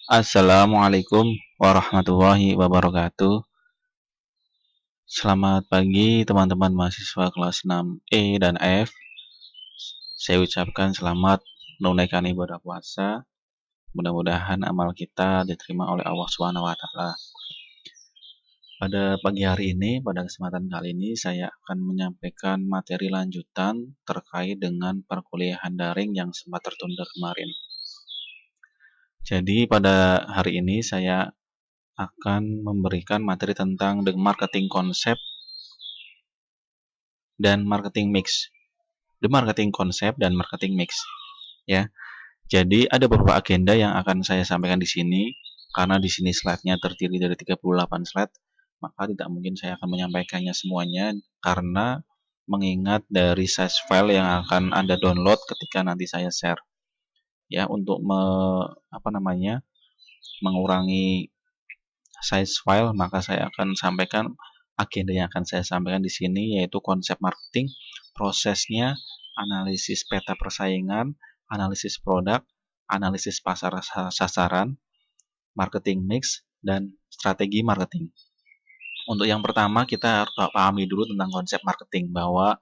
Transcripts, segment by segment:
Assalamualaikum warahmatullahi wabarakatuh. Selamat pagi teman-teman mahasiswa kelas 6E dan F. Saya ucapkan selamat menunaikan ibadah puasa. Mudah-mudahan amal kita diterima oleh Allah Subhanahu wa taala. Pada pagi hari ini, pada kesempatan kali ini saya akan menyampaikan materi lanjutan terkait dengan perkuliahan daring yang sempat tertunda kemarin. Jadi pada hari ini saya akan memberikan materi tentang the marketing concept dan marketing mix. The marketing concept dan marketing mix, ya. Jadi ada beberapa agenda yang akan saya sampaikan di sini karena di sini slide-nya terdiri dari 38 slide, maka tidak mungkin saya akan menyampaikannya semuanya karena mengingat dari size file yang akan Anda download ketika nanti saya share. Ya, untuk mengurangi size file, maka saya akan sampaikan agenda yang akan saya sampaikan di sini yaitu konsep marketing, prosesnya, analisis peta persaingan, analisis produk, analisis pasar sasaran, marketing mix, dan strategi marketing. Untuk yang pertama kita harus pahami dulu tentang konsep marketing bahwa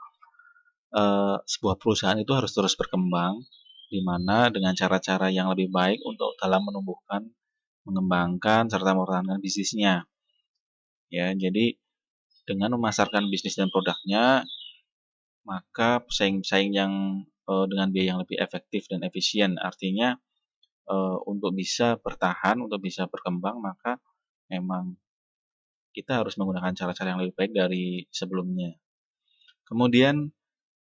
sebuah perusahaan itu harus terus berkembang, di mana dengan cara-cara yang lebih baik untuk dalam menumbuhkan, mengembangkan, serta mempertahankan bisnisnya. Ya, jadi dengan memasarkan bisnis dan produknya, maka pesaing-pesaing yang dengan biaya yang lebih efektif dan efisien, artinya untuk bisa bertahan, untuk bisa berkembang, maka memang kita harus menggunakan cara-cara yang lebih baik dari sebelumnya. Kemudian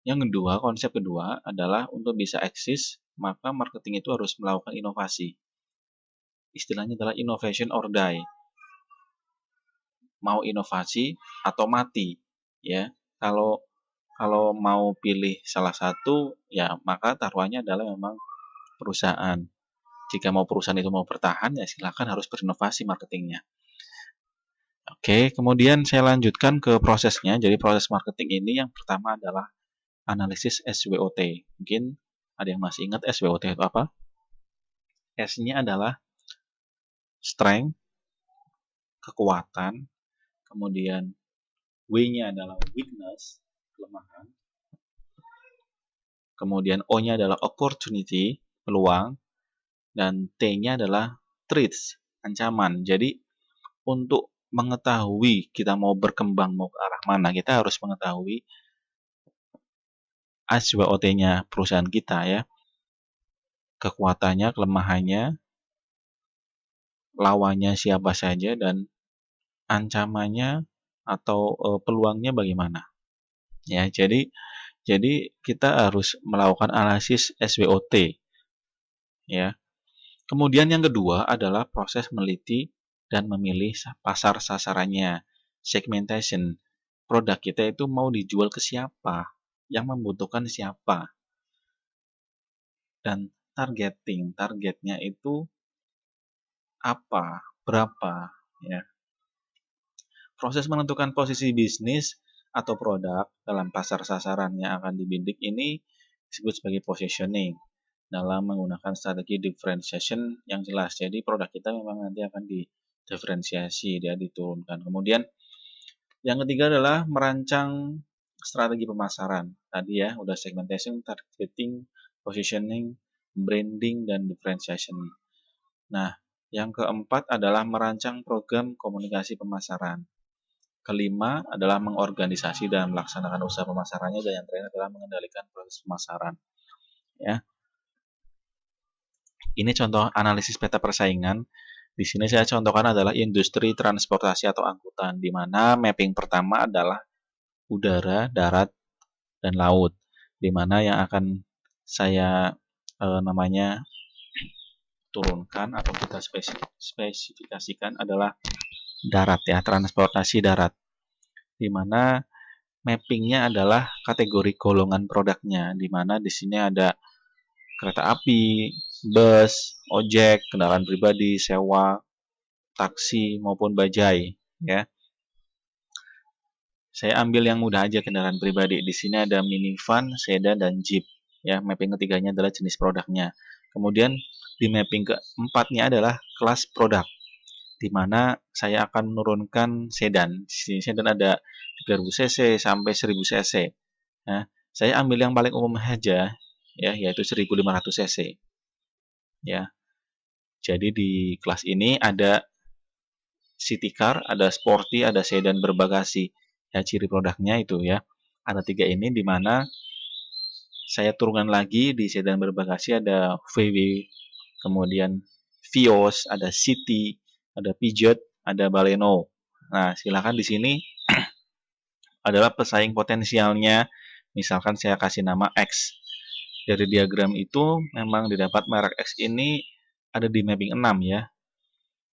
yang kedua, konsep kedua adalah untuk bisa eksis, maka marketing itu harus melakukan inovasi. Istilahnya adalah innovation or die. Mau inovasi atau mati, ya. Kalau mau pilih salah satu, ya maka taruhannya adalah memang perusahaan. Jika mau perusahaan itu mau bertahan, ya silakan harus berinovasi marketingnya. Oke, kemudian saya lanjutkan ke prosesnya. Jadi proses marketing ini yang pertama adalah analisis SWOT. Mungkin ada yang masih ingat SWOT itu apa? S-nya adalah strength, kekuatan. Kemudian W-nya adalah weakness, kelemahan. Kemudian O-nya adalah opportunity, peluang. Dan T-nya adalah threats, ancaman. Jadi untuk mengetahui kita mau berkembang mau ke arah mana, kita harus mengetahui SWOT-nya perusahaan kita, ya. Kekuatannya, kelemahannya, lawannya siapa saja, dan ancamannya atau peluangnya bagaimana. Ya, jadi kita harus melakukan analisis SWOT, ya. Kemudian yang kedua adalah proses meneliti dan memilih pasar sasarannya, segmentation. Produk kita itu mau dijual ke siapa, yang membutuhkan siapa, dan targetnya itu apa, berapa, ya. Proses menentukan posisi bisnis atau produk dalam pasar sasaran yang akan dibidik ini disebut sebagai positioning dalam menggunakan strategi differentiation yang jelas. Jadi produk kita memang nanti akan didiferensiasi, dia diturunkan. Kemudian yang ketiga adalah merancang strategi pemasaran. Tadi ya, udah segmentation, targeting, positioning, branding, dan differentiation. Nah, yang keempat adalah merancang program komunikasi pemasaran. Kelima adalah mengorganisasi dan melaksanakan usaha pemasarannya, dan yang terakhir adalah mengendalikan proses pemasaran. Ya. Ini contoh analisis peta persaingan. Di sini saya contohkan adalah industri transportasi atau angkutan, di mana mapping pertama adalah udara, darat, dan laut, di mana yang akan saya turunkan atau kita spesifikasikan adalah darat, ya, transportasi darat, di mana mappingnya adalah kategori golongan produknya, di mana di sini ada kereta api, bus, ojek, kendaraan pribadi, sewa, taksi maupun bajai, ya. Saya ambil yang mudah aja, kendaraan pribadi. Di sini ada minivan, sedan, dan jeep, ya. Mapping ketiganya adalah jenis produknya. Kemudian di mapping keempatnya adalah kelas produk, di mana saya akan menurunkan sedan. Di sini sedan ada 3000 cc sampai 1000 cc. Nah, saya ambil yang paling umum saja, ya, yaitu 1500 cc. Ya, jadi di kelas ini ada city car, ada sporty, ada sedan berbagasi. Ya, ciri produknya itu ya. Ada 3 ini di mana saya turunkan lagi di sedan berbagasi ada VW, kemudian Vios, ada City, ada Peugeot, ada Baleno. Nah, silakan di sini adalah pesaing potensialnya. Misalkan saya kasih nama X. Dari diagram itu memang didapat merek X ini ada di mapping 6 ya.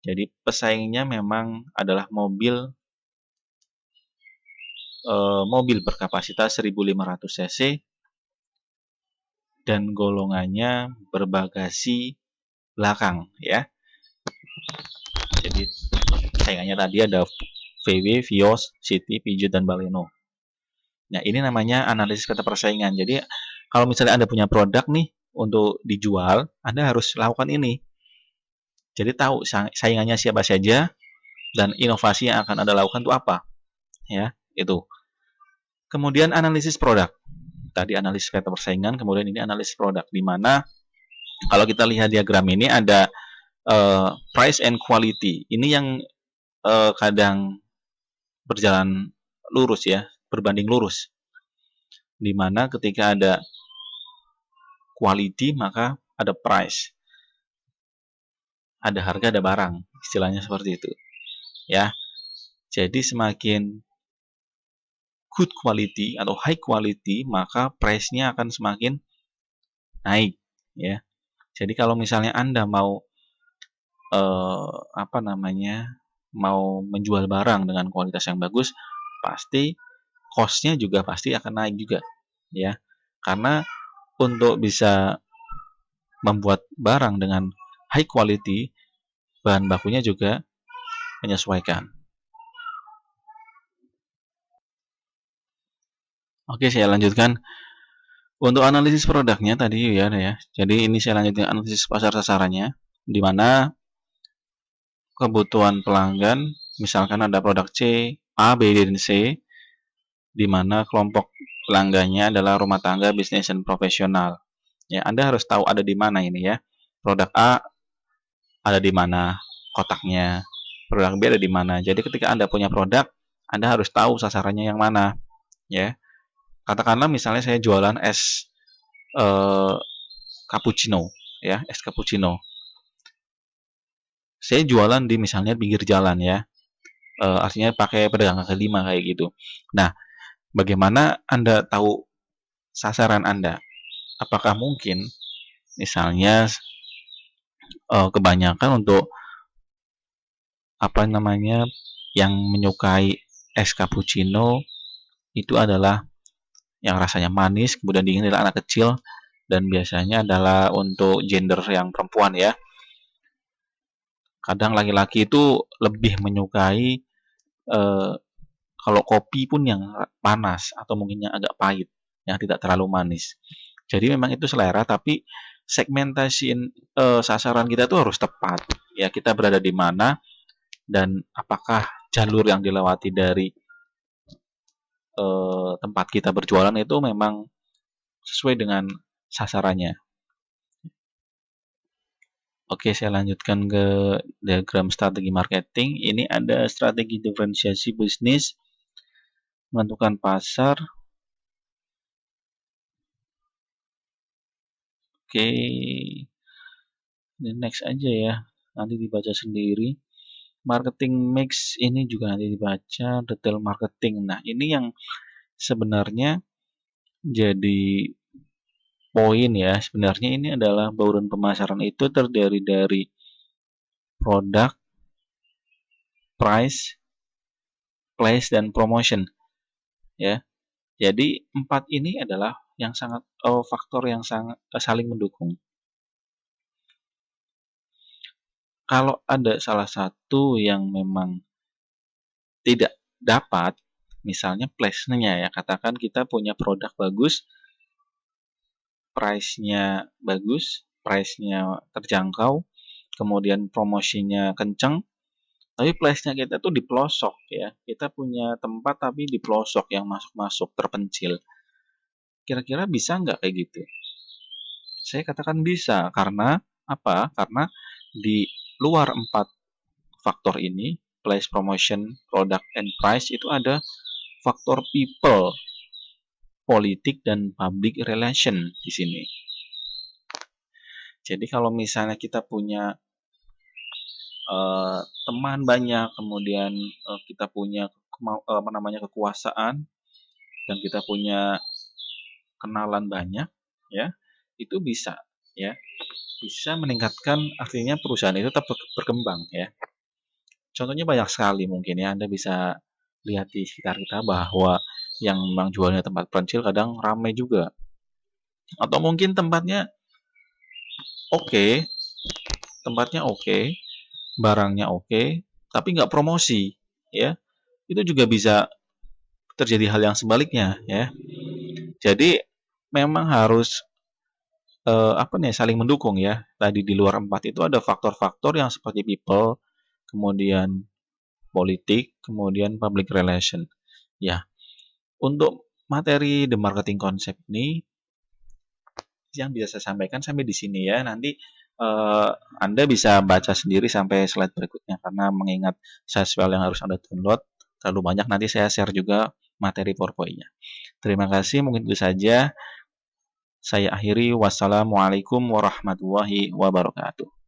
Jadi pesaingnya memang adalah mobil berkapasitas 1500 cc dan golongannya berbagasi belakang ya. Jadi saingannya tadi ada VW, Vios, City, Peugeot, dan Baleno. Nah, ini namanya analisis peta persaingan. Jadi kalau misalnya Anda punya produk nih untuk dijual, Anda harus lakukan ini. Jadi tahu saingannya siapa saja dan inovasi yang akan Anda lakukan itu apa. Ya, itu. Kemudian analisis produk. Tadi analisis peta persaingan, kemudian ini analisis produk, di mana kalau kita lihat diagram ini ada price and quality. Ini yang kadang berjalan lurus ya, berbanding lurus. Di mana ketika ada quality maka ada price. Ada harga, ada barang. Istilahnya seperti itu. Ya. Jadi semakin good quality atau high quality, maka price-nya akan semakin naik, ya. Jadi kalau misalnya Anda mau mau menjual barang dengan kualitas yang bagus, pasti cost-nya juga pasti akan naik juga, ya. Karena untuk bisa membuat barang dengan high quality, bahan bakunya juga menyesuaikan. Oke, saya lanjutkan. Untuk analisis produknya tadi ya. Jadi ini saya lanjutkan analisis pasar sasarannya, di mana kebutuhan pelanggan, misalkan ada produk C, A, B, D, dan C, di mana kelompok pelanggannya adalah rumah tangga, bisnis, dan profesional. Ya, Anda harus tahu ada di mana ini ya. Produk A ada di mana kotaknya, produk B ada di mana. Jadi ketika Anda punya produk, Anda harus tahu sasarannya yang mana, ya. Katakanlah misalnya saya jualan es cappuccino, ya, es cappuccino. Saya jualan di misalnya pinggir jalan ya, artinya pakai pedagang kaki lima kayak gitu. Nah, bagaimana Anda tahu sasaran Anda? Apakah mungkin misalnya kebanyakan untuk yang menyukai es cappuccino itu adalah yang rasanya manis, kemudian dingin adalah anak kecil, dan biasanya adalah untuk gender yang perempuan ya. Kadang laki-laki itu lebih menyukai kalau kopi pun yang panas atau mungkin yang agak pahit, yang tidak terlalu manis. Jadi memang itu selera, tapi segmentasi sasaran kita tuh harus tepat. Ya, kita berada di mana dan apakah jalur yang dilewati dari tempat kita berjualan itu memang sesuai dengan sasarannya. Oke, saya lanjutkan ke diagram strategi marketing. Ini ada strategi diferensiasi bisnis, menentukan pasar. Oke, ini next aja ya, nanti dibaca sendiri. Marketing mix ini juga nanti dibaca, detail marketing. Nah, ini yang sebenarnya jadi poin ya. Sebenarnya ini adalah bauran pemasaran itu terdiri dari produk, price, place, dan promotion ya. Jadi 4 ini adalah yang sangat faktor yang sangat saling mendukung. Kalau ada salah satu yang memang tidak dapat, misalnya place-nya ya, katakan kita punya produk bagus, price-nya bagus, price-nya terjangkau, kemudian promosinya kenceng, tapi place-nya kita tuh di pelosok ya. Kita punya tempat tapi di pelosok yang masuk-masuk terpencil. Kira-kira bisa nggak kayak gitu? Saya katakan bisa, karena apa? Karena di luar 4 faktor ini, place, promotion, product, and price, itu ada faktor people, politik, dan public relation di sini. Jadi kalau misalnya kita punya teman banyak, kemudian kita punya kekuasaan, dan kita punya kenalan banyak, ya, itu bisa, ya, bisa meningkatkan, artinya perusahaan itu tetap berkembang, ya. Contohnya banyak sekali mungkin ya, Anda bisa lihat di sekitar kita bahwa yang memang jualnya tempat pencil kadang ramai juga. Atau mungkin tempatnya oke, tempatnya oke, barangnya oke, tapi nggak promosi, ya. Itu juga bisa terjadi hal yang sebaliknya, ya. Jadi memang harus apa nih, saling mendukung ya. Tadi di luar 4 itu ada faktor-faktor yang seperti people, kemudian politik, kemudian public relation. Ya, untuk materi The Marketing Concept ini yang bisa saya sampaikan sampai di sini ya. Nanti eh, Anda bisa baca sendiri sampai slide berikutnya, karena mengingat size file yang harus Anda download terlalu banyak. Nanti saya share juga materi PowerPoint-nya. Terima kasih, mungkin itu saja. Saya akhiri. Wassalamualaikum warahmatullahi wabarakatuh.